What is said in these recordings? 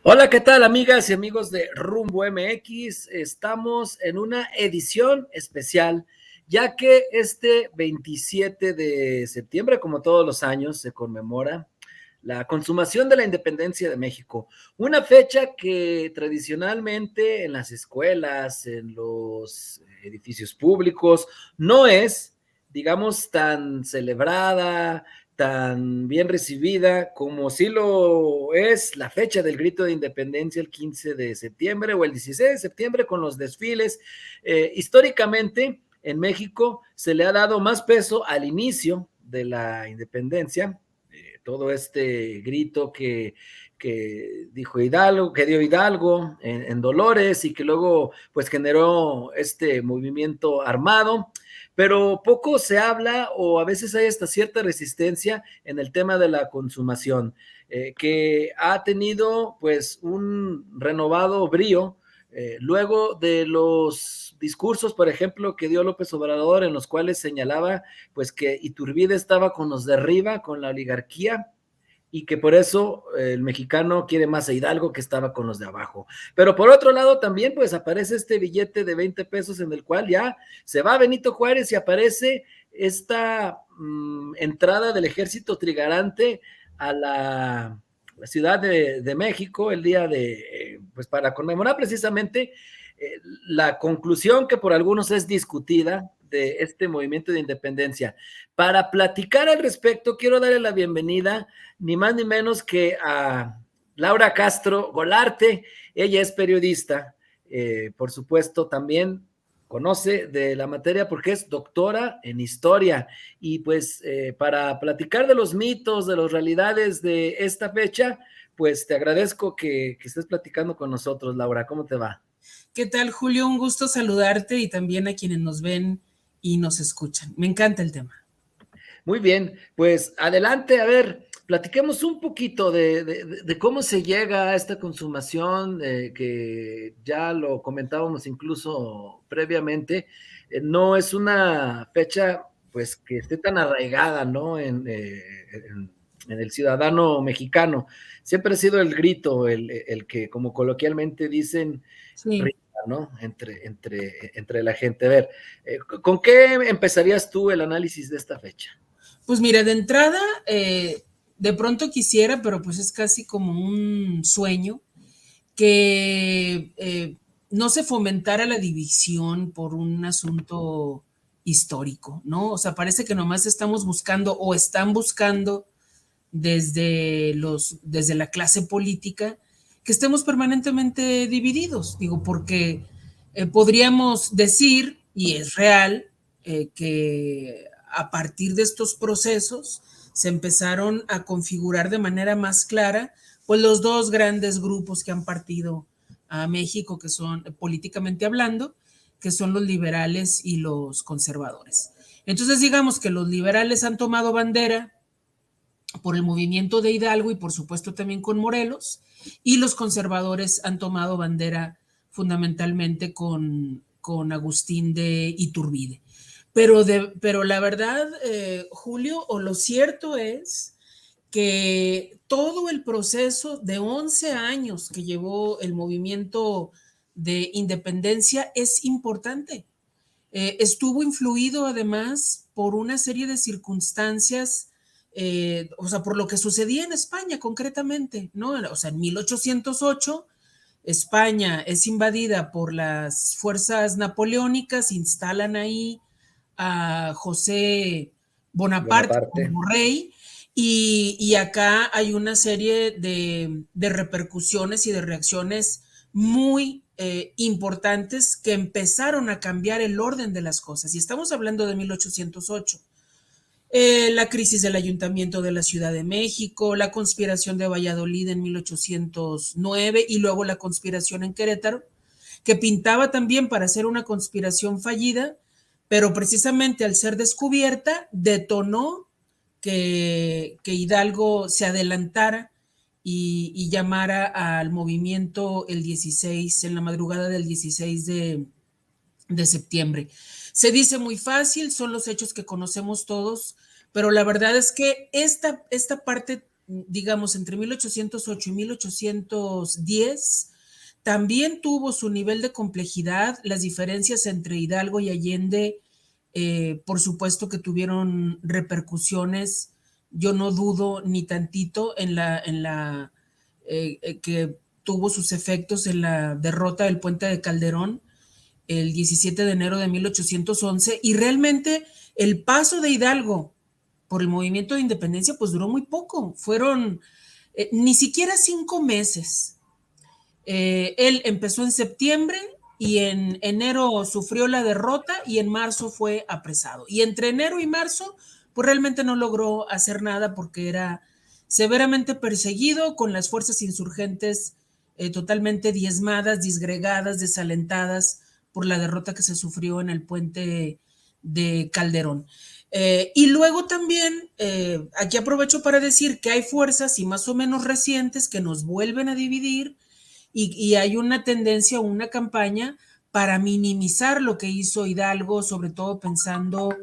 Hola, ¿qué tal, amigas y amigos de Rumbo MX? Estamos en una edición especial, ya que este 27 de septiembre, como todos los años, se conmemora la consumación de la independencia de México, una fecha que tradicionalmente en las escuelas, en los edificios públicos, no es, digamos, tan celebrada, tan bien recibida como sí lo es la fecha del grito de independencia el 15 de septiembre o el 16 de septiembre con los desfiles. Históricamente en México se le ha dado más peso al inicio de la independencia, todo este grito que dijo Hidalgo, que dio Hidalgo en Dolores y que luego pues generó este movimiento armado, pero poco se habla o a veces hay hasta cierta resistencia en el tema de la consumación, que ha tenido pues un renovado brío luego de los discursos, por ejemplo, que dio López Obrador, en los cuales señalaba pues que Iturbide estaba con los de arriba, con la oligarquía, y que por eso el mexicano quiere más a Hidalgo que estaba con los de abajo. Pero por otro lado también pues aparece este billete de 20 pesos en el cual ya se va Benito Juárez y aparece esta entrada del ejército trigarante a la Ciudad de México el día de, pues para conmemorar precisamente la conclusión que por algunos es discutida de este movimiento de independencia. Para platicar al respecto, quiero darle la bienvenida ni más ni menos que a Laura Castro Golarte. Ella es periodista, por supuesto, también conoce de la materia porque es doctora en historia. Y pues para platicar de los mitos, de las realidades de esta fecha, pues te agradezco que estés platicando con nosotros, Laura. ¿Cómo te va? ¿Qué tal, Julio? Un gusto saludarte y también a quienes nos ven y nos escuchan. Me encanta el tema. Muy bien, pues adelante, a ver, platiquemos un poquito de cómo se llega a esta consumación, que ya lo comentábamos incluso previamente. No es una fecha pues que esté tan arraigada, ¿no? En el ciudadano mexicano. Siempre ha sido el grito, el que, como coloquialmente dicen, Sí. rima, ¿no? Entre la gente. A ver, ¿con qué empezarías tú el análisis de esta fecha? Pues mira, de entrada, de pronto quisiera, pero pues es casi como un sueño, que no se fomentara la división por un asunto histórico, ¿no? O sea, parece que nomás estamos buscando o están buscando desde la clase política que estemos permanentemente divididos. Digo, porque podríamos decir, y es real, que a partir de estos procesos se empezaron a configurar de manera más clara pues los dos grandes grupos que han partido a México, que son políticamente hablando, que son los liberales y los conservadores. Entonces digamos que los liberales han tomado bandera por el movimiento de Hidalgo y por supuesto también con Morelos, y los conservadores han tomado bandera fundamentalmente con Agustín de Iturbide. Pero la verdad, Julio, o lo cierto es que todo el proceso de 11 años que llevó el movimiento de independencia es importante. Estuvo influido además por una serie de circunstancias, o sea, por lo que sucedía en España concretamente, ¿no? O sea, en 1808 España es invadida por las fuerzas napoleónicas, instalan ahí a José Bonaparte Bonaparte. como rey, y acá hay una serie de repercusiones y de reacciones muy importantes que empezaron a cambiar el orden de las cosas. Y estamos hablando de 1808. La crisis del ayuntamiento de la Ciudad de México, la conspiración de Valladolid en 1809 y luego la conspiración en Querétaro, que pintaba también para ser una conspiración fallida, pero precisamente al ser descubierta detonó que Hidalgo se adelantara y llamara al movimiento el 16, en la madrugada del 16 de septiembre. Se dice muy fácil, son los hechos que conocemos todos, pero la verdad es que esta parte digamos, entre 1808 y 1810, también tuvo su nivel de complejidad. Las diferencias entre Hidalgo y Allende, por supuesto que tuvieron repercusiones, yo no dudo ni tantito que tuvo sus efectos en la derrota del puente de Calderón el 17 de enero de 1811, y realmente el paso de Hidalgo por el movimiento de independencia pues duró muy poco, fueron ni siquiera 5 meses. Él empezó en septiembre y en enero sufrió la derrota y en marzo fue apresado. Y entre enero y marzo, pues realmente no logró hacer nada porque era severamente perseguido, con las fuerzas insurgentes totalmente diezmadas, disgregadas, desalentadas por la derrota que se sufrió en el puente de Calderón. Y luego también, aquí aprovecho para decir que hay fuerzas y más o menos recientes que nos vuelven a dividir, y hay una tendencia, una campaña para minimizar lo que hizo Hidalgo, sobre todo pensando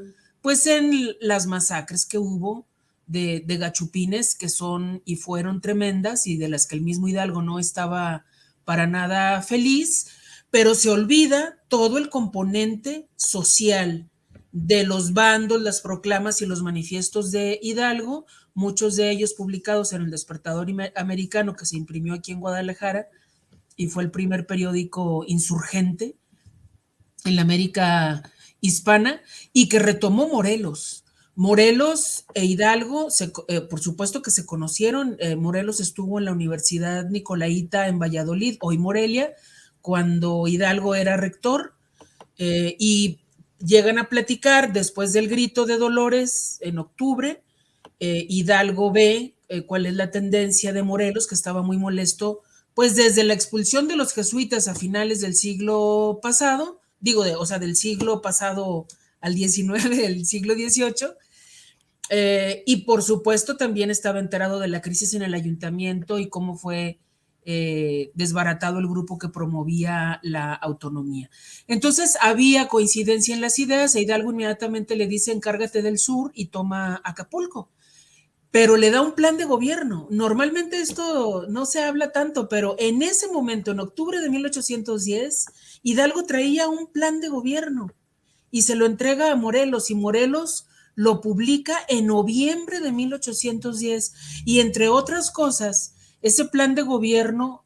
pues en las masacres que hubo de gachupines, que son y fueron tremendas y de las que el mismo Hidalgo no estaba para nada feliz, pero se olvida todo el componente social de los bandos, las proclamas y los manifiestos de Hidalgo, muchos de ellos publicados en el Despertador Americano, que se imprimió aquí en Guadalajara y fue el primer periódico insurgente en la América hispana, y que retomó Morelos. Morelos e Hidalgo, por supuesto que se conocieron. Morelos estuvo en la Universidad Nicolaita en Valladolid, hoy Morelia, cuando Hidalgo era rector, y llegan a platicar después del grito de Dolores en octubre. Hidalgo ve cuál es la tendencia de Morelos, que estaba muy molesto, pues desde la expulsión de los jesuitas a finales del siglo pasado, del siglo pasado al 19, del siglo 18, y por supuesto también estaba enterado de la crisis en el ayuntamiento y cómo fue desbaratado el grupo que promovía la autonomía. Entonces había coincidencia en las ideas, e Hidalgo inmediatamente le dice: encárgate del sur y toma Acapulco. Pero le da un plan de gobierno. Normalmente esto no se habla tanto, pero en ese momento, en octubre de 1810, Hidalgo traía un plan de gobierno y se lo entrega a Morelos, y Morelos lo publica en noviembre de 1810, y entre otras cosas, ese plan de gobierno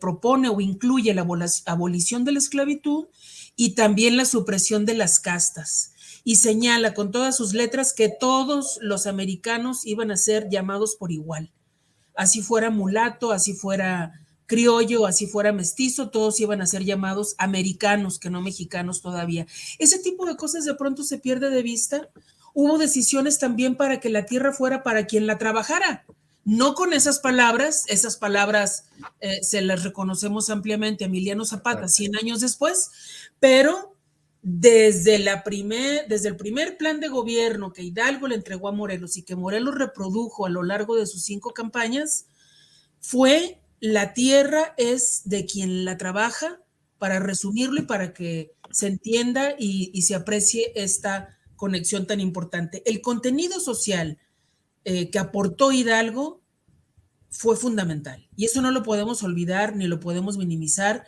propone o incluye la abolición de la esclavitud y también la supresión de las castas, y señala con todas sus letras que todos los americanos iban a ser llamados por igual. Así fuera mulato, así fuera criollo, así fuera mestizo, todos iban a ser llamados americanos, que no mexicanos todavía. Ese tipo de cosas de pronto se pierde de vista. Hubo decisiones también para que la tierra fuera para quien la trabajara. No con esas palabras se las reconocemos ampliamente a Emiliano Zapata 100 años después, pero desde el primer plan de gobierno que Hidalgo le entregó a Morelos y que Morelos reprodujo a lo largo de sus 5 campañas, fue: la tierra es de quien la trabaja, para resumirlo y para que se entienda y se aprecie esta conexión tan importante. El contenido social que aportó Hidalgo fue fundamental, y eso no lo podemos olvidar ni lo podemos minimizar,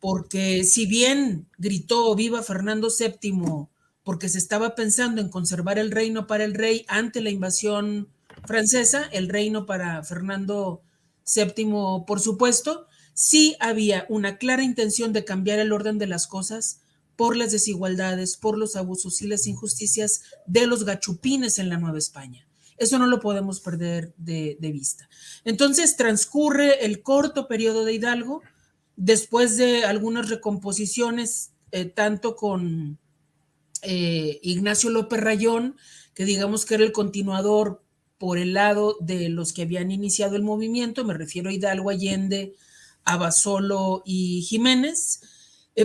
porque si bien gritó viva Fernando VII porque se estaba pensando en conservar el reino para el rey ante la invasión francesa, el reino para Fernando VII, por supuesto, sí había una clara intención de cambiar el orden de las cosas por las desigualdades, por los abusos y las injusticias de los gachupines en la Nueva España. Eso no lo podemos perder de vista. Entonces transcurre el corto periodo de Hidalgo, después de algunas recomposiciones, tanto con Ignacio López Rayón, que digamos que era el continuador por el lado de los que habían iniciado el movimiento, me refiero a Hidalgo, Allende, Abasolo y Jiménez.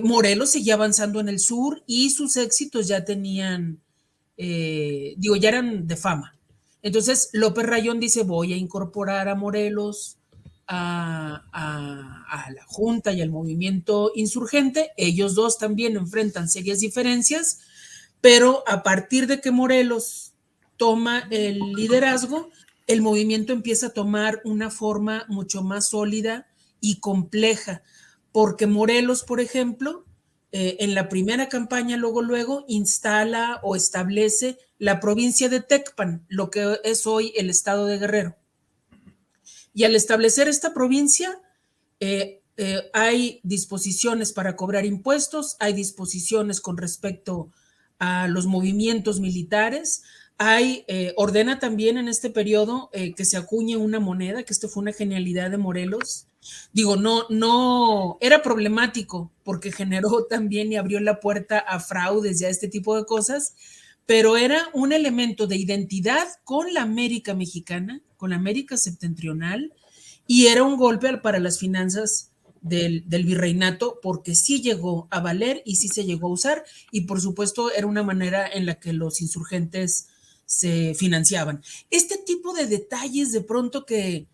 Morelos seguía avanzando en el sur y sus éxitos ya tenían, ya eran de fama. Entonces López Rayón dice: voy a incorporar a Morelos a la Junta y al movimiento insurgente. Ellos dos también enfrentan serias diferencias, pero a partir de que Morelos toma el liderazgo, el movimiento empieza a tomar una forma mucho más sólida y compleja, porque Morelos, por ejemplo, en la primera campaña luego instala o establece la provincia de Tecpan, lo que es hoy el estado de Guerrero. Y al establecer esta provincia, hay disposiciones para cobrar impuestos, hay disposiciones con respecto a los movimientos militares, ordena también en este periodo que se acuñe una moneda, que esto fue una genialidad de Morelos. Digo, no, era problemático porque generó también y abrió la puerta a fraudes y a este tipo de cosas, pero era un elemento de identidad con la América mexicana, con la América septentrional, y era un golpe para las finanzas del virreinato, porque sí llegó a valer y sí se llegó a usar, y por supuesto era una manera en la que los insurgentes se financiaban. Este tipo de detalles de pronto que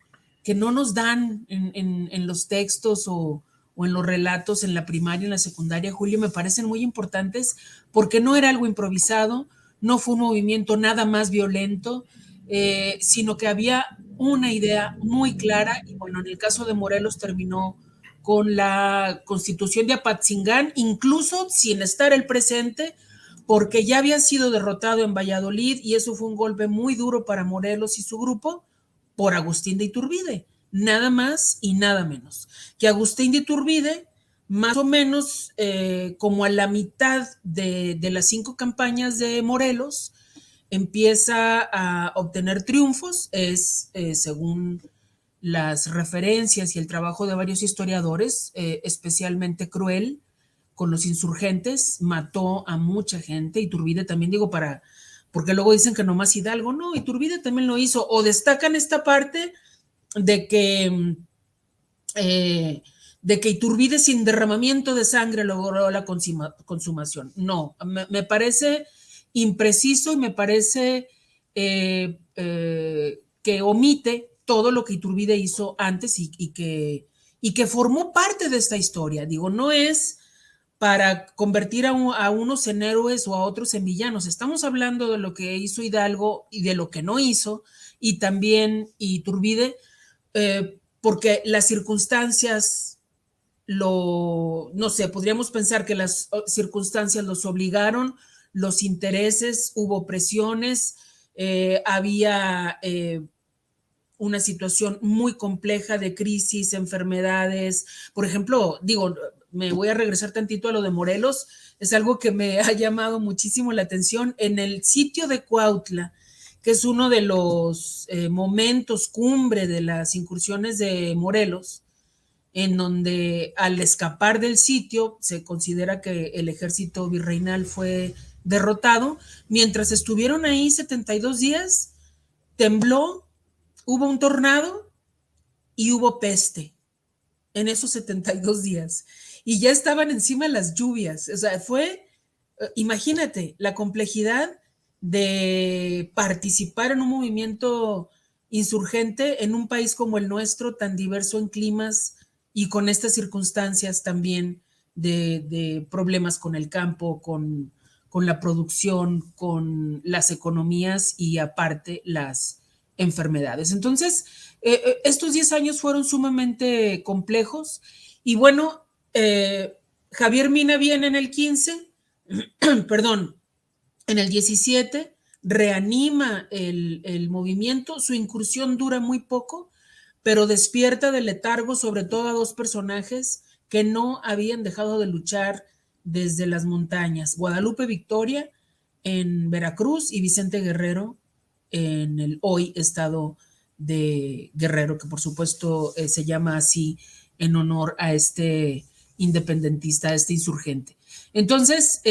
no nos dan en los textos o en los relatos en la primaria, en la secundaria, Julio, me parecen muy importantes porque no era algo improvisado, no fue un movimiento nada más violento, sino que había una idea muy clara, y bueno, en el caso de Morelos terminó con la constitución de Apatzingán, incluso sin estar el presente, porque ya había sido derrotado en Valladolid, y eso fue un golpe muy duro para Morelos y su grupo, por Agustín de Iturbide, nada más y nada menos. Que Agustín de Iturbide, más o menos como a la mitad de las 5 campañas de Morelos, empieza a obtener triunfos, según las referencias y el trabajo de varios historiadores, especialmente cruel con los insurgentes, mató a mucha gente. Iturbide también, porque luego dicen que nomás Hidalgo, no, Iturbide también lo hizo, o destacan esta parte de que Iturbide sin derramamiento de sangre logró la consumación. No, me parece impreciso y me parece que omite todo lo que Iturbide hizo antes y que formó parte de esta historia. Digo, no es para convertir a unos en héroes o a otros en villanos. Estamos hablando de lo que hizo Hidalgo y de lo que no hizo, y también Iturbide, porque las circunstancias no sé, podríamos pensar que las circunstancias los obligaron, los intereses, hubo presiones, había una situación muy compleja de crisis, enfermedades. Por ejemplo, me voy a regresar tantito a lo de Morelos, es algo que me ha llamado muchísimo la atención. En el sitio de Cuautla, que es uno de los momentos cumbre de las incursiones de Morelos, en donde al escapar del sitio se considera que el ejército virreinal fue derrotado. Mientras estuvieron ahí 72 días, tembló, hubo un tornado y hubo peste en esos 72 días. Y ya estaban encima las lluvias. O sea, imagínate, la complejidad de participar en un movimiento insurgente en un país como el nuestro, tan diverso en climas y con estas circunstancias también de problemas con el campo, con la producción, con las economías y aparte las enfermedades. Entonces, estos 10 años fueron sumamente complejos y bueno, Javier Mina viene en el 15, perdón, en el 17, reanima el movimiento, su incursión dura muy poco, pero despierta del letargo sobre todo a 2 personajes que no habían dejado de luchar desde las montañas: Guadalupe Victoria en Veracruz y Vicente Guerrero en el hoy estado de Guerrero, que por supuesto se llama así en honor a este independentista, a este insurgente. Entonces,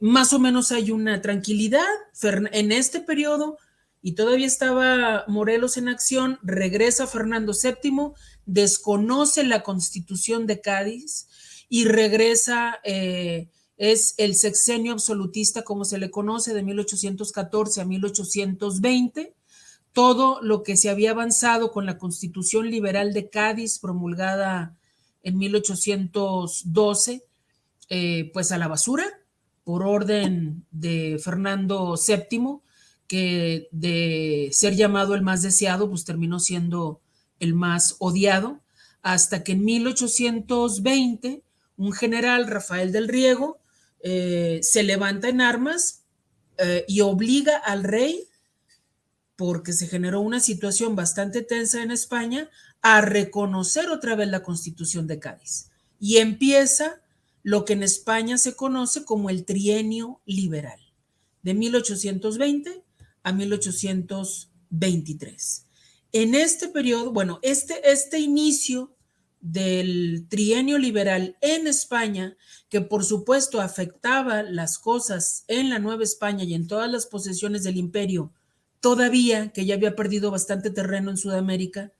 más o menos hay una tranquilidad en este periodo, y todavía estaba Morelos en acción. Regresa Fernando VII, desconoce la Constitución de Cádiz y regresa, es el sexenio absolutista, como se le conoce, de 1814 a 1820. Todo lo que se había avanzado con la Constitución Liberal de Cádiz, promulgada en 1812, pues a la basura, por orden de Fernando VII, que de ser llamado el más deseado, pues terminó siendo el más odiado, hasta que en 1820 un general, Rafael del Riego, se levanta en armas y obliga al rey, porque se generó una situación bastante tensa en España, a reconocer otra vez la Constitución de Cádiz. Y empieza lo que en España se conoce como el Trienio Liberal, de 1820 a 1823. En este periodo, bueno, este inicio del Trienio Liberal en España, que por supuesto afectaba las cosas en la Nueva España y en todas las posesiones del imperio, todavía, que ya había perdido bastante terreno en Sudamérica,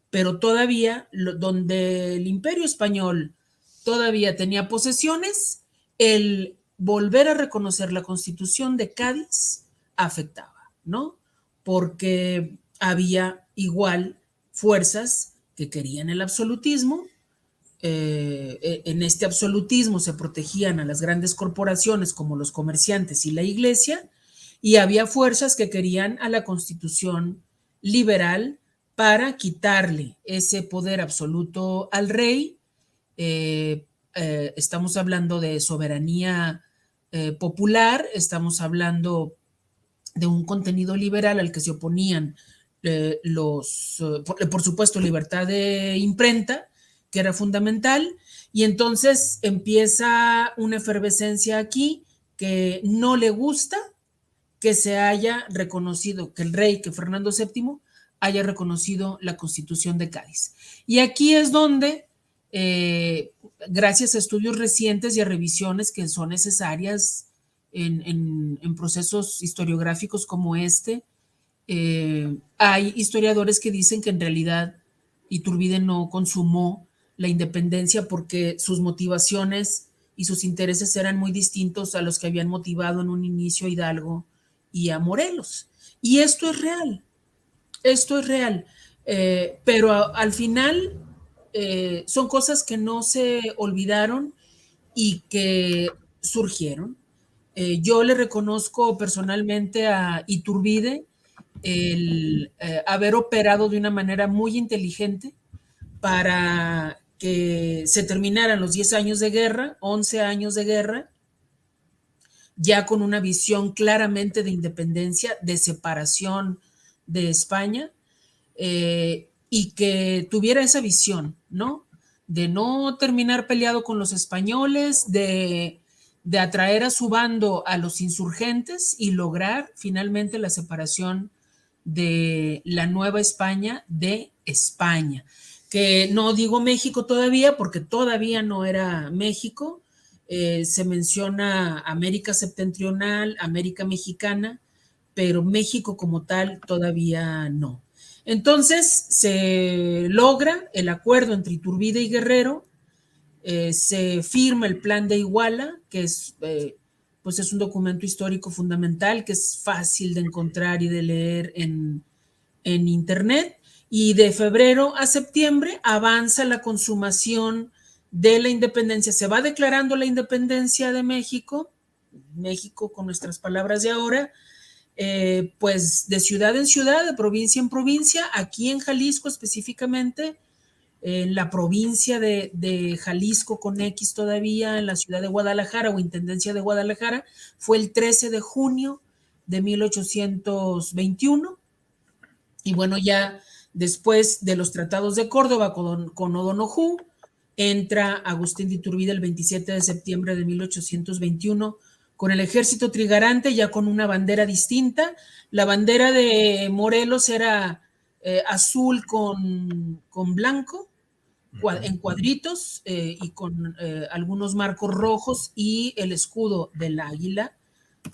pero todavía donde el imperio español todavía tenía posesiones, el volver a reconocer la Constitución de Cádiz afectaba, ¿no? Porque había igual fuerzas que querían el absolutismo. En este absolutismo se protegían a las grandes corporaciones como los comerciantes y la iglesia, y había fuerzas que querían a la Constitución liberal para quitarle ese poder absoluto al rey. Estamos hablando de soberanía popular, estamos hablando de un contenido liberal al que se oponían por supuesto, libertad de imprenta, que era fundamental, y entonces empieza una efervescencia aquí que no le gusta que se haya reconocido, que el rey, que Fernando VII, haya reconocido la Constitución de Cádiz. Y aquí es donde, gracias a estudios recientes y a revisiones que son necesarias en procesos historiográficos como este, hay historiadores que dicen que en realidad Iturbide no consumó la independencia porque sus motivaciones y sus intereses eran muy distintos a los que habían motivado en un inicio a Hidalgo y a Morelos. Y esto es real, pero al final son cosas que no se olvidaron y que surgieron. Yo le reconozco personalmente a Iturbide el haber operado de una manera muy inteligente para que se terminaran los 10 años de guerra, 11 años de guerra, ya con una visión claramente de independencia, de separación de España, y que tuviera esa visión, ¿no? De no terminar peleado con los españoles, de atraer a su bando a los insurgentes y lograr finalmente la separación de la Nueva España de España. Que no digo México todavía, porque todavía no era México. Se menciona América Septentrional, América Mexicana, pero México como tal todavía no. Entonces se logra el acuerdo entre Iturbide y Guerrero, se firma el Plan de Iguala, que es, pues es un documento histórico fundamental, que es fácil de encontrar y de leer en internet, y de febrero a septiembre avanza la consumación de la independencia. Se va declarando la independencia de México, México con nuestras palabras de ahora, pues de ciudad en ciudad, de provincia en provincia, aquí en Jalisco específicamente, en la provincia de Jalisco con X todavía, en la ciudad de Guadalajara o Intendencia de Guadalajara, fue el 13 de junio de 1821. Y bueno, ya después de los tratados de Córdoba con O'Donoghue, entra Agustín de Iturbide el 27 de septiembre de 1821 con el ejército trigarante, ya con una bandera distinta. La bandera de Morelos era azul con blanco, en cuadritos, y con algunos marcos rojos, y el escudo del águila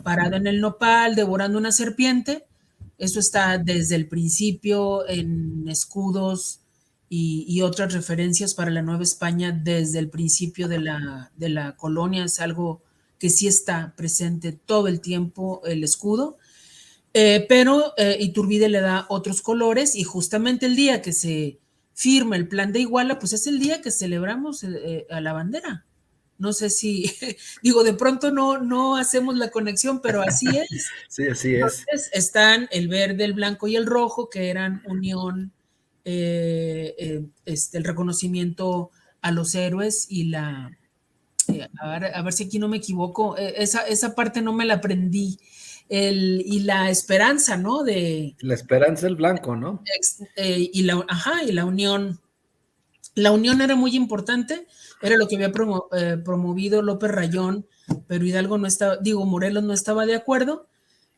parada en el nopal devorando una serpiente. Eso está desde el principio en escudos y otras referencias para la Nueva España desde el principio de la colonia. Es algo que sí está presente todo el tiempo, el escudo, pero Iturbide le da otros colores, y justamente el día que se firma el Plan de Iguala, pues es el día que celebramos a la bandera. No sé si, digo, de pronto no hacemos la conexión, pero así es. Sí, así es. Entonces están el verde, el blanco y el rojo, que eran unión, el reconocimiento a los héroes y a ver si aquí no me equivoco, esa parte no me la aprendí, y la esperanza, ¿no? La esperanza el blanco, ¿no? Y la unión. La unión era muy importante, era lo que había promovido López Rayón, pero Hidalgo no estaba, digo, Morelos no estaba de acuerdo,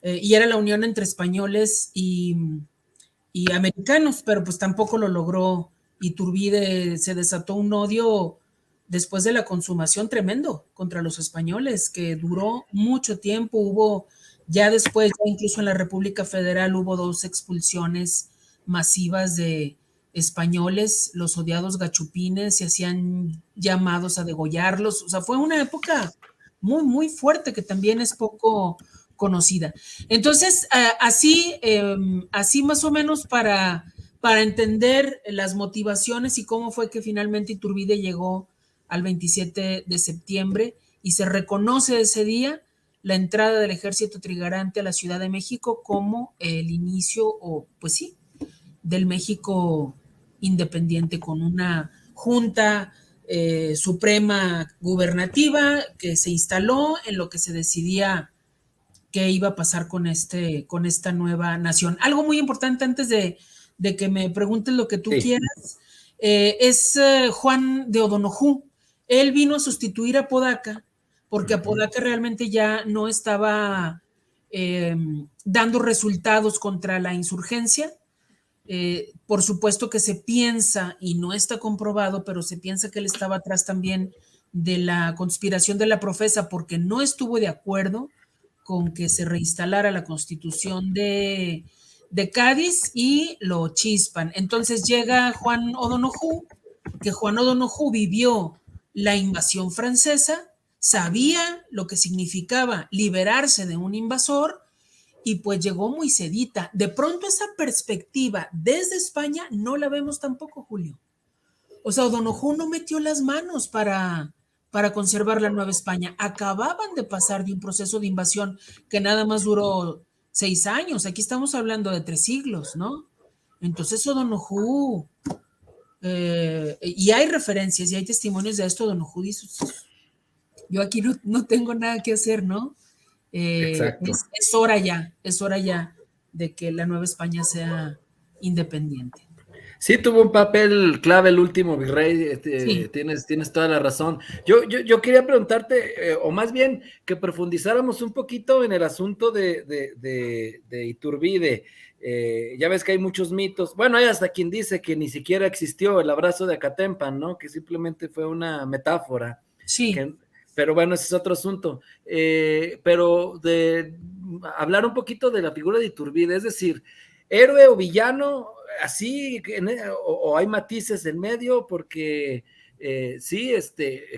y era la unión entre españoles y americanos, pero pues tampoco lo logró. Iturbide, se desató un odio después de la consumación tremendo contra los españoles, que duró mucho tiempo. Hubo, ya después, ya incluso en la República Federal, hubo 2 expulsiones masivas de españoles, los odiados gachupines, se hacían llamados a degollarlos. O sea, fue una época muy, muy fuerte que también es poco conocida. Entonces, así más o menos para entender las motivaciones y cómo fue que finalmente Iturbide llegó al 27 de septiembre y se reconoce ese día la entrada del ejército trigarante a la Ciudad de México como el inicio, o pues sí, del México independiente, con una junta suprema gubernativa que se instaló en lo que se decidía qué iba a pasar con esta nueva nación. Algo muy importante antes de que me preguntes lo que tú quieras, es Juan de O'Donoghue. Él vino a sustituir a Podaca, porque Apodaca realmente ya no estaba dando resultados contra la insurgencia. Por supuesto que se piensa, y no está comprobado, pero se piensa que él estaba atrás también de la conspiración de la Profesa, porque no estuvo de acuerdo con que se reinstalara la constitución de Cádiz y lo chispan. Entonces llega Juan O'Donoghue, que Juan O'Donoghue vivió la invasión francesa, sabía lo que significaba liberarse de un invasor y pues llegó muy sedita. De pronto esa perspectiva desde España no la vemos tampoco, Julio. O sea, O'Donoghue no metió las manos para conservar la Nueva España. Acababan de pasar de un proceso de invasión que nada más duró 6 años. Aquí estamos hablando de 3 siglos, ¿no? Entonces O'Donoghue, y hay referencias y hay testimonios de esto. O'Donoghue dice, yo aquí no tengo nada que hacer, ¿no? Exacto. Es hora ya de que la Nueva España sea independiente. Sí, tuvo un papel clave el último virrey, Sí. tienes toda la razón. Yo quería preguntarte, o más bien que profundizáramos un poquito en el asunto de Iturbide. Ya ves que hay muchos mitos. Bueno, hay hasta quien dice que ni siquiera existió el abrazo de Acatempan, ¿no? Que simplemente fue una metáfora. Sí. Pero bueno, ese es otro asunto. Pero de hablar un poquito de la figura de Iturbide, es decir, héroe o villano, así, o hay matices en medio, porque sí,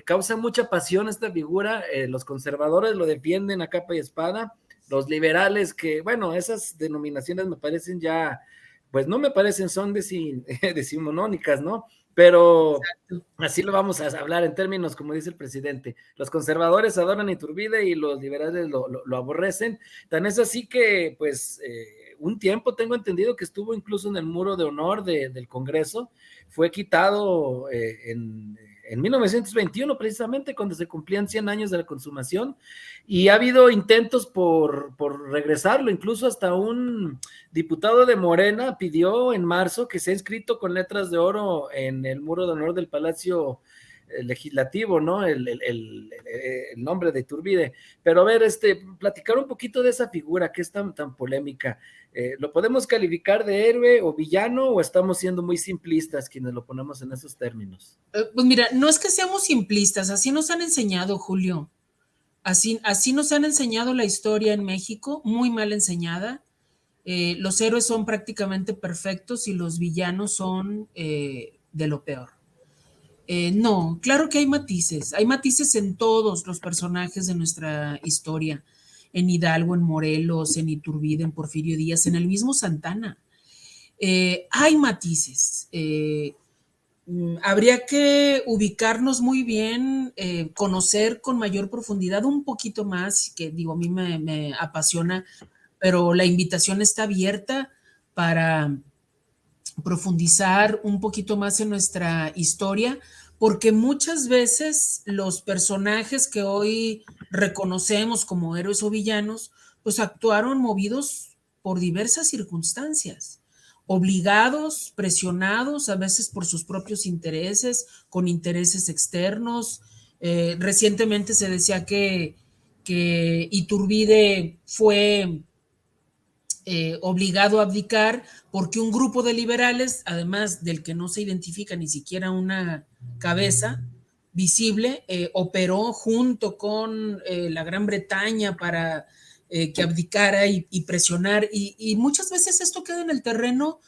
causa mucha pasión esta figura. Los conservadores lo defienden a capa y espada, los liberales, que bueno, esas denominaciones me parecen ya, pues no me parecen, son decimonónicas, ¿no? Pero Exacto. así lo vamos a hablar en términos, como dice el presidente. Los conservadores adoran Iturbide y los liberales lo aborrecen. Tan es así que, pues, un tiempo tengo entendido que estuvo incluso en el muro de honor del Congreso. Fue quitado en 1921, precisamente, cuando se cumplían 100 años de la consumación. Y ha habido intentos por regresarlo, incluso hasta un diputado de Morena pidió en marzo que sea inscrito con letras de oro en el muro de honor del Palacio Legislativo, ¿no? El nombre de Iturbide. Pero a ver, platicar un poquito de esa figura que es tan polémica. ¿Lo podemos calificar de héroe o villano o estamos siendo muy simplistas quienes lo ponemos en esos términos? Pues mira, no es que seamos simplistas, así nos han enseñado, Julio. Así nos han enseñado la historia en México, muy mal enseñada. Los héroes son prácticamente perfectos y los villanos son de lo peor. No, claro que hay matices en todos los personajes de nuestra historia, en Hidalgo, en Morelos, en Iturbide, en Porfirio Díaz, en el mismo Santana. Hay matices. habría que ubicarnos muy bien, conocer con mayor profundidad un poquito más, que digo, a mí me apasiona, pero la invitación está abierta para profundizar un poquito más en nuestra historia, porque muchas veces los personajes que hoy reconocemos como héroes o villanos, pues actuaron movidos por diversas circunstancias, obligados, presionados, a veces por sus propios intereses, con intereses externos. Recientemente se decía que Iturbide fue obligado a abdicar porque un grupo de liberales, además del que no se identifica ni siquiera una cabeza visible, operó junto con la Gran Bretaña para que abdicara y presionar. Y muchas veces esto queda en el terreno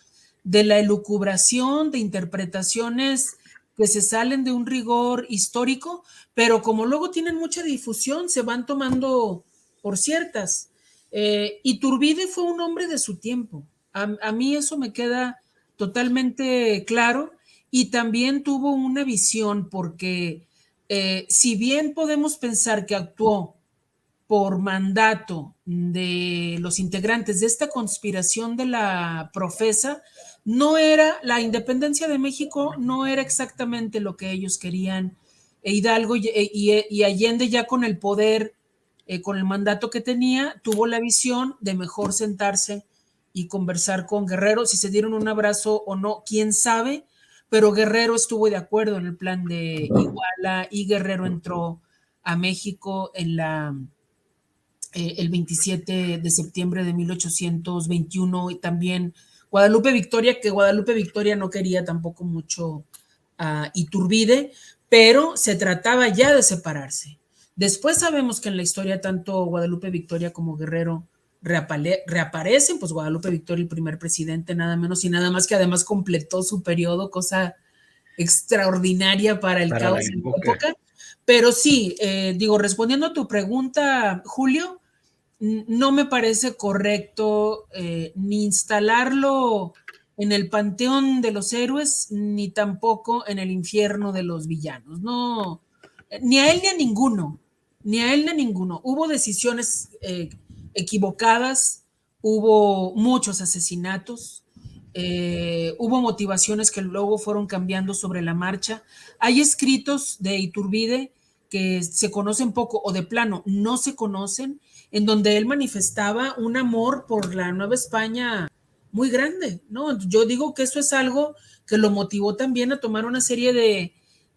de la elucubración, de interpretaciones que se salen de un rigor histórico, pero como luego tienen mucha difusión, se van tomando por ciertas. Iturbide fue un hombre de su tiempo. A mí eso me queda totalmente claro y también tuvo una visión porque si bien podemos pensar que actuó por mandato de los integrantes de esta conspiración de la profesa, no era la independencia de México, no era exactamente lo que ellos querían. Hidalgo y Allende ya con el poder, con el mandato que tenía, tuvo la visión de mejor sentarse y conversar con Guerrero, si se dieron un abrazo o no, quién sabe, pero Guerrero estuvo de acuerdo en el plan de Iguala y Guerrero entró a México el 27 de septiembre de 1821 y también Guadalupe Victoria, que Guadalupe Victoria no quería tampoco mucho a Iturbide, pero se trataba ya de separarse. Después sabemos que en la historia tanto Guadalupe Victoria como Guerrero reaparecen, pues Guadalupe Victoria, el primer presidente, nada menos y nada más, que además completó su periodo, cosa extraordinaria para el Para la caos en la época. época. Pero sí, digo, respondiendo a tu pregunta, Julio, no me parece correcto ni instalarlo en el panteón de los héroes, ni tampoco en el infierno de los villanos. No, ni a él ni a ninguno, ni a él ni a ninguno. Hubo decisiones equivocadas, hubo muchos asesinatos, hubo motivaciones que luego fueron cambiando sobre la marcha. Hay escritos de Iturbide que se conocen poco o de plano no se conocen, en donde él manifestaba un amor por la Nueva España muy grande, ¿no? Yo digo que eso es algo que lo motivó también a tomar una serie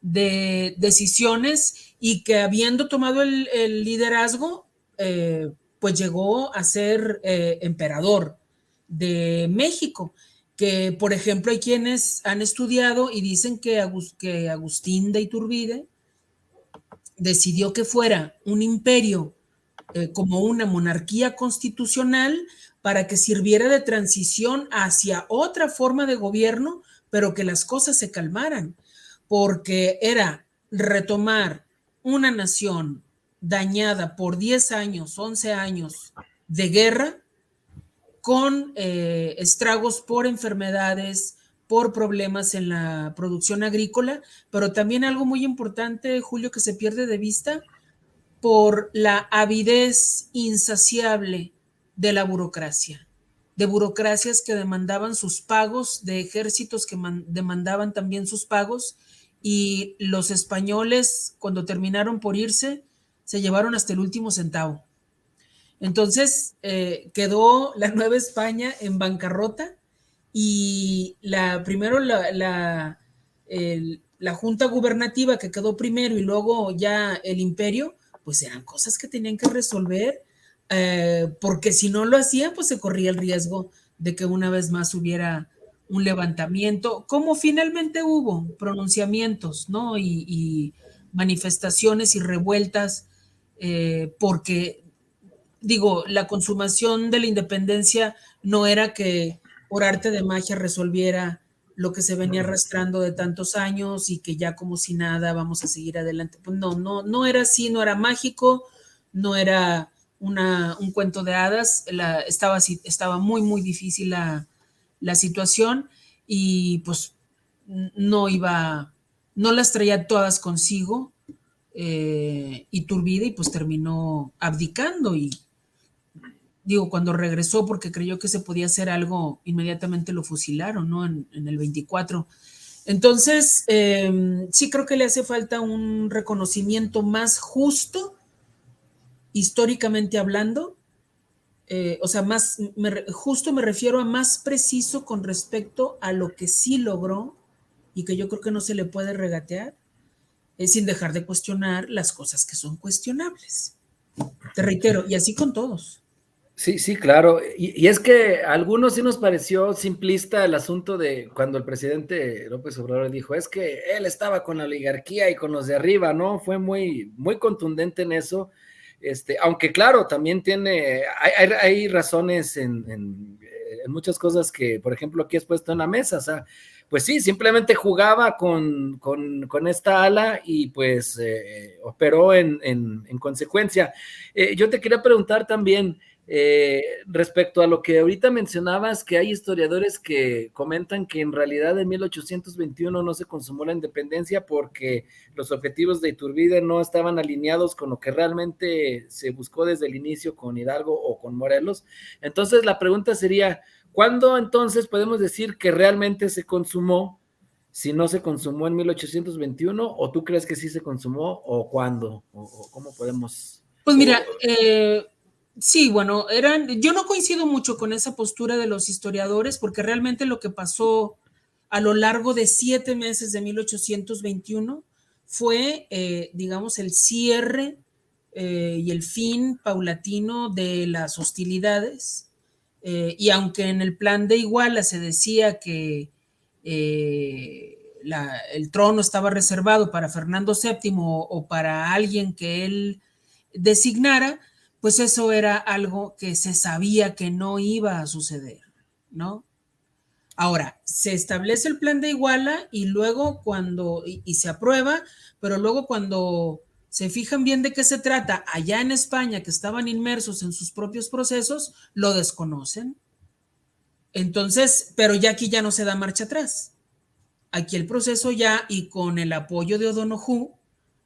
de decisiones y que habiendo tomado el liderazgo, pues llegó a ser emperador de México, que por ejemplo hay quienes han estudiado y dicen que Agustín de Iturbide decidió que fuera un imperio como una monarquía constitucional para que sirviera de transición hacia otra forma de gobierno, pero que las cosas se calmaran, porque era retomar una nación dañada por 10 años, 11 años de guerra, con estragos por enfermedades, por problemas en la producción agrícola, pero también algo muy importante, Julio, que se pierde de vista, por la avidez insaciable de la burocracia, de burocracias que demandaban sus pagos, de ejércitos que demandaban también sus pagos, y los españoles, cuando terminaron por irse, se llevaron hasta el último centavo. Entonces quedó la Nueva España en bancarrota y primero la junta gubernativa que quedó primero y luego ya el imperio, pues eran cosas que tenían que resolver, porque si no lo hacían, pues se corría el riesgo de que una vez más hubiera un levantamiento, como finalmente hubo pronunciamientos, ¿no? Y manifestaciones y revueltas, porque digo, la consumación de la independencia no era que por arte de magia resolviera lo que se venía arrastrando de tantos años y que ya como si nada vamos a seguir adelante. Pues no era así, no era mágico, no era un cuento de hadas, estaba muy, muy difícil la situación y pues no las traía todas consigo, Iturbide, y pues terminó abdicando. Y digo, cuando regresó porque creyó que se podía hacer algo, inmediatamente lo fusilaron, ¿no? En el 24. Entonces, sí creo que le hace falta un reconocimiento más justo, históricamente hablando. O sea, justo me refiero a más preciso con respecto a lo que sí logró y que yo creo que no se le puede regatear, sin dejar de cuestionar las cosas que son cuestionables. Te reitero, y así con todos. Sí, sí, claro. Y es que a algunos sí nos pareció simplista el asunto de cuando el presidente López Obrador dijo, es que él estaba con la oligarquía y con los de arriba, ¿no? Fue muy, muy contundente en eso. Aunque claro, también hay razones en muchas cosas que, por ejemplo, aquí has puesto en la mesa, o sea, pues sí, simplemente jugaba con esta ala y pues operó en consecuencia. Yo te quería preguntar también, respecto a lo que ahorita mencionabas, que hay historiadores que comentan que en realidad en 1821 no se consumó la independencia porque los objetivos de Iturbide no estaban alineados con lo que realmente se buscó desde el inicio con Hidalgo o con Morelos. Entonces la pregunta sería, ¿cuándo entonces podemos decir que realmente se consumó? Si no se consumó en 1821, ¿o tú crees que sí se consumó, o cuándo? ¿O cómo podemos? Pues mira, sí, bueno, yo no coincido mucho con esa postura de los historiadores, porque realmente lo que pasó a lo largo de 7 meses de 1821 fue, digamos, el cierre y el fin paulatino de las hostilidades. Y aunque en el plan de Iguala se decía que el trono estaba reservado para Fernando VII o para alguien que él designara, pues eso era algo que se sabía que no iba a suceder, ¿no? Ahora, se establece el plan de Iguala y luego y se aprueba, pero luego cuando se fijan bien de qué se trata allá en España, que estaban inmersos en sus propios procesos, lo desconocen. Entonces, pero ya aquí ya no se da marcha atrás. Aquí el proceso ya, y con el apoyo de O'Donoghue,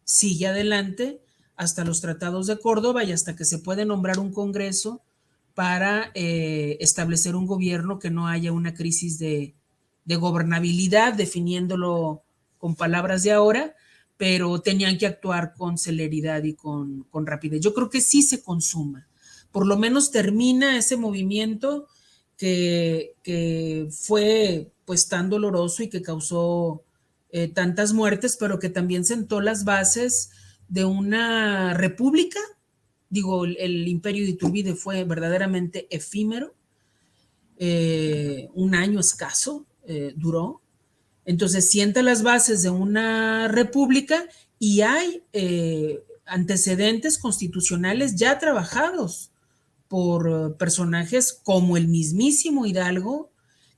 sigue adelante hasta los tratados de Córdoba y hasta que se puede nombrar un congreso para establecer un gobierno que no haya una crisis de gobernabilidad, definiéndolo con palabras de ahora, pero tenían que actuar con celeridad y con rapidez. Yo creo que sí se consuma, por lo menos termina ese movimiento que fue pues tan doloroso y que causó tantas muertes, pero que también sentó las bases de una república. Digo, el imperio de Iturbide fue verdaderamente efímero, 1 año escaso duró. Entonces sienta las bases de una república y hay antecedentes constitucionales ya trabajados por personajes como el mismísimo Hidalgo,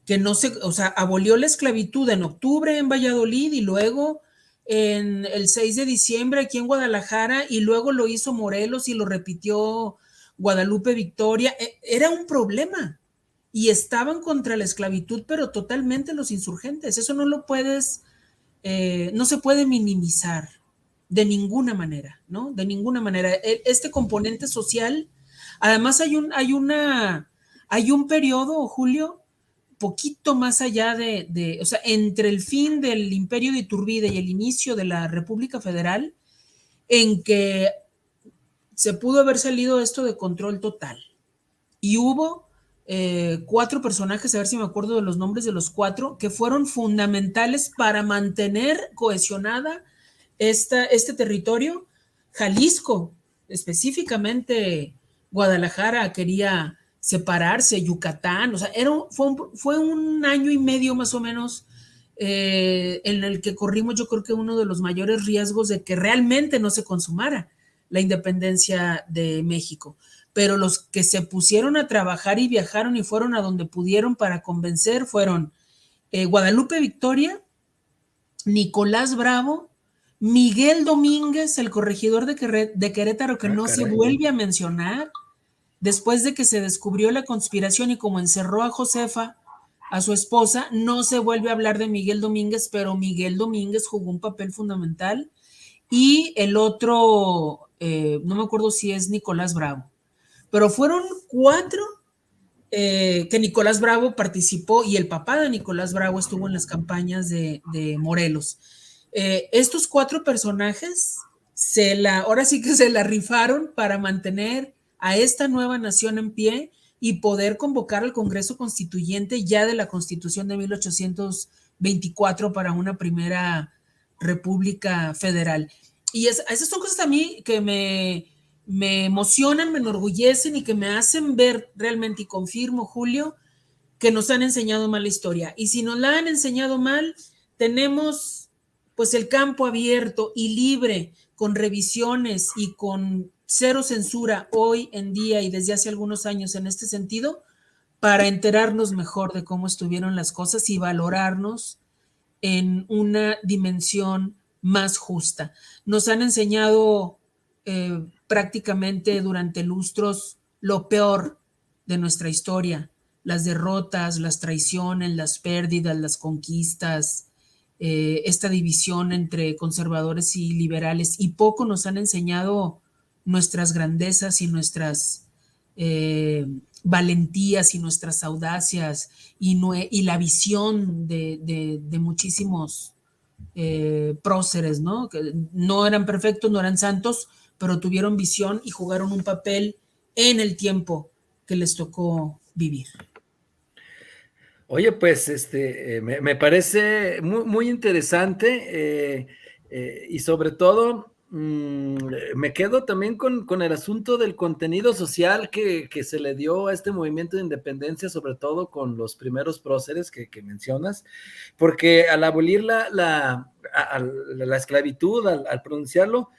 que o sea, abolió la esclavitud en octubre en Valladolid y luego en el 6 de diciembre aquí en Guadalajara, y luego lo hizo Morelos y lo repitió Guadalupe Victoria. Era un problema y estaban contra la esclavitud, pero totalmente los insurgentes. Eso no lo puedes, no se puede minimizar de ninguna manera, ¿no? De ninguna manera. Este componente social, además hay un periodo, Julio, poquito más allá o sea, entre el fin del imperio de Iturbide y el inicio de la República Federal, en que se pudo haber salido esto de control total. Y hubo 4 personajes, a ver si me acuerdo de los nombres de los 4, que fueron fundamentales para mantener cohesionada este territorio. Jalisco, específicamente Guadalajara, quería separarse, Yucatán, o sea, fue un año y medio más o menos en el que corrimos, yo creo que uno de los mayores riesgos de que realmente no se consumara la independencia de México. Pero los que se pusieron a trabajar y viajaron y fueron a donde pudieron para convencer fueron Guadalupe Victoria, Nicolás Bravo, Miguel Domínguez, el corregidor de Querétaro, que no se vuelve a mencionar, después de que se descubrió la conspiración y como encerró a Josefa, a su esposa. No se vuelve a hablar de Miguel Domínguez, pero Miguel Domínguez jugó un papel fundamental. Y el otro, no me acuerdo si es Nicolás Bravo, pero fueron 4 que Nicolás Bravo participó y el papá de Nicolás Bravo estuvo en las campañas de Morelos. Estos 4 personajes ahora sí que se la rifaron para mantener a esta nueva nación en pie y poder convocar al Congreso Constituyente ya de la Constitución de 1824 para una primera república federal. Y esas son cosas a mí que me emocionan, me enorgullecen y que me hacen ver realmente, y confirmo, Julio, que nos han enseñado mal la historia. Y si nos la han enseñado mal, tenemos pues el campo abierto y libre, con revisiones y con cero censura hoy en día y desde hace algunos años en este sentido, para enterarnos mejor de cómo estuvieron las cosas y valorarnos en una dimensión más justa. Nos han enseñado prácticamente durante lustros lo peor de nuestra historia, las derrotas, las traiciones, las pérdidas, las conquistas, esta división entre conservadores y liberales, y poco nos han enseñado nuestras grandezas y nuestras valentías y nuestras audacias y la visión de muchísimos próceres, ¿no? Que no eran perfectos, no eran santos, pero tuvieron visión y jugaron un papel en el tiempo que les tocó vivir. Oye, pues me parece muy, muy interesante y sobre todo me quedo también con el asunto del contenido social que se le dio a este movimiento de independencia, sobre todo con los primeros próceres que mencionas, porque al abolir la esclavitud, al pronunciarlo,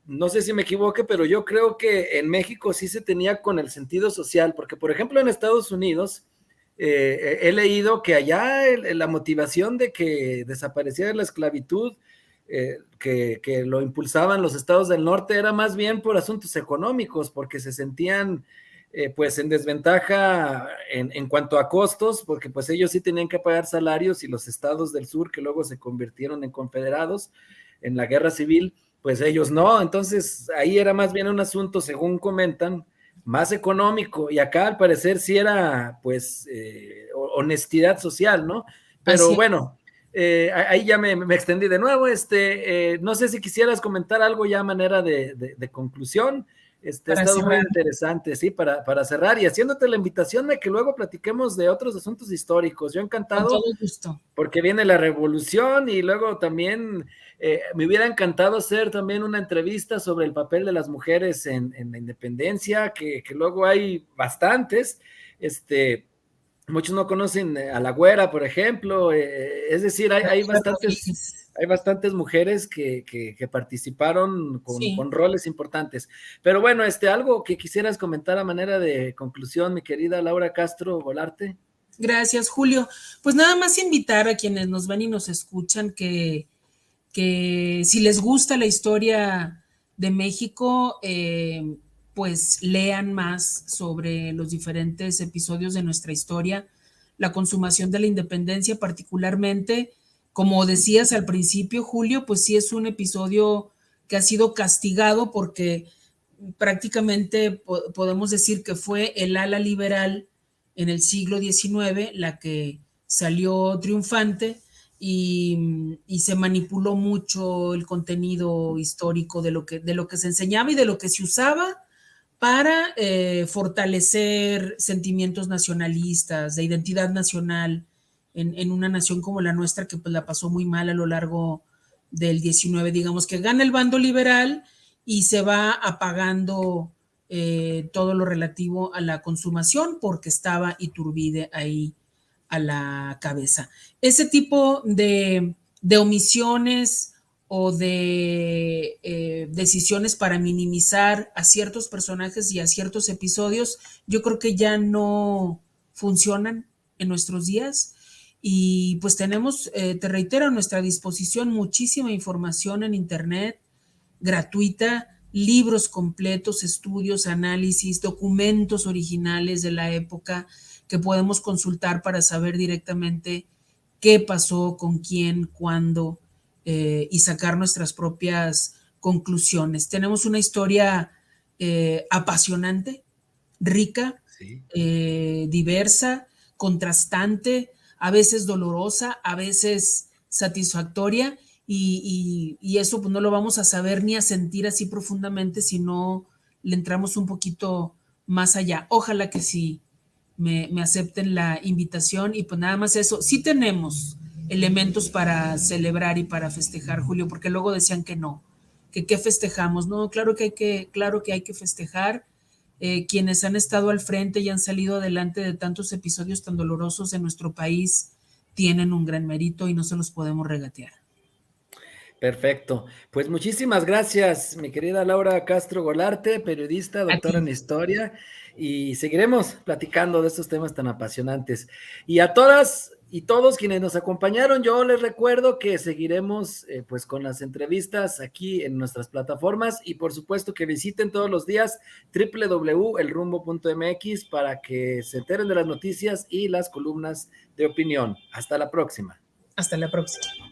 no sé si me equivoque, pero yo creo que en México sí se tenía con el sentido social, porque por ejemplo en Estados Unidos, he leído que allá la motivación de que desapareciera la esclavitud, que lo impulsaban los estados del norte, era más bien por asuntos económicos, porque se sentían pues en desventaja en cuanto a costos, porque pues ellos sí tenían que pagar salarios y los estados del sur, que luego se convirtieron en confederados en la guerra civil, pues ellos no. Entonces ahí era más bien un asunto, según comentan, más económico, y acá al parecer sí era pues honestidad social, ¿no? Pero bueno, ahí ya me extendí de nuevo. No sé si quisieras comentar algo ya a manera de conclusión. Ha estado muy interesante, sí, para cerrar y haciéndote la invitación de que luego platiquemos de otros asuntos históricos. Yo encantado. Con todo gusto. Porque viene la revolución y luego también me hubiera encantado hacer también una entrevista sobre el papel de las mujeres en la independencia, que luego hay bastantes. Muchos no conocen a la Güera, por ejemplo. Es decir, hay bastantes mujeres que participaron con roles importantes. Pero bueno, algo que quisieras comentar a manera de conclusión, mi querida Laura Castro Volarte. Gracias, Julio. Pues nada más invitar a quienes nos ven y nos escuchan que si les gusta la historia de México, pues lean más sobre los diferentes episodios de nuestra historia, la consumación de la independencia particularmente. Como decías al principio, Julio, pues sí es un episodio que ha sido castigado porque prácticamente podemos decir que fue el ala liberal en el siglo XIX la que salió triunfante y se manipuló mucho el contenido histórico de lo que se enseñaba y de lo que se usaba para fortalecer sentimientos nacionalistas, de identidad nacional en una nación como la nuestra que pues la pasó muy mal a lo largo del XIX. Digamos que gana el bando liberal y se va apagando todo lo relativo a la consumación porque estaba Iturbide ahí a la cabeza. Ese tipo de omisiones o de decisiones para minimizar a ciertos personajes y a ciertos episodios, yo creo que ya no funcionan en nuestros días. Y pues tenemos, te reitero, a nuestra disposición muchísima información en internet gratuita libros completos, estudios, análisis, documentos originales de la época que podemos consultar para saber directamente qué pasó, con quién, cuándo, y sacar nuestras propias conclusiones. Tenemos una historia apasionante, rica, Sí. diversa, contrastante, a veces dolorosa, a veces satisfactoria, y eso pues no lo vamos a saber ni a sentir así profundamente si no le entramos un poquito más allá. Ojalá que sí me acepten la invitación, y pues nada más eso. Sí tenemos elementos para celebrar y para festejar, Julio, porque luego decían que no, que qué festejamos. No, claro que hay que festejar. Quienes han estado al frente y han salido adelante de tantos episodios tan dolorosos en nuestro país tienen un gran mérito y no se los podemos regatear. Perfecto. Pues muchísimas gracias, mi querida Laura Castro Golarte, periodista, A ti. doctora en historia, y seguiremos platicando de estos temas tan apasionantes. Y a todas y todos quienes nos acompañaron, yo les recuerdo que seguiremos pues con las entrevistas aquí en nuestras plataformas, y por supuesto que visiten todos los días www.elrumbo.mx para que se enteren de las noticias y las columnas de opinión. Hasta la próxima. Hasta la próxima.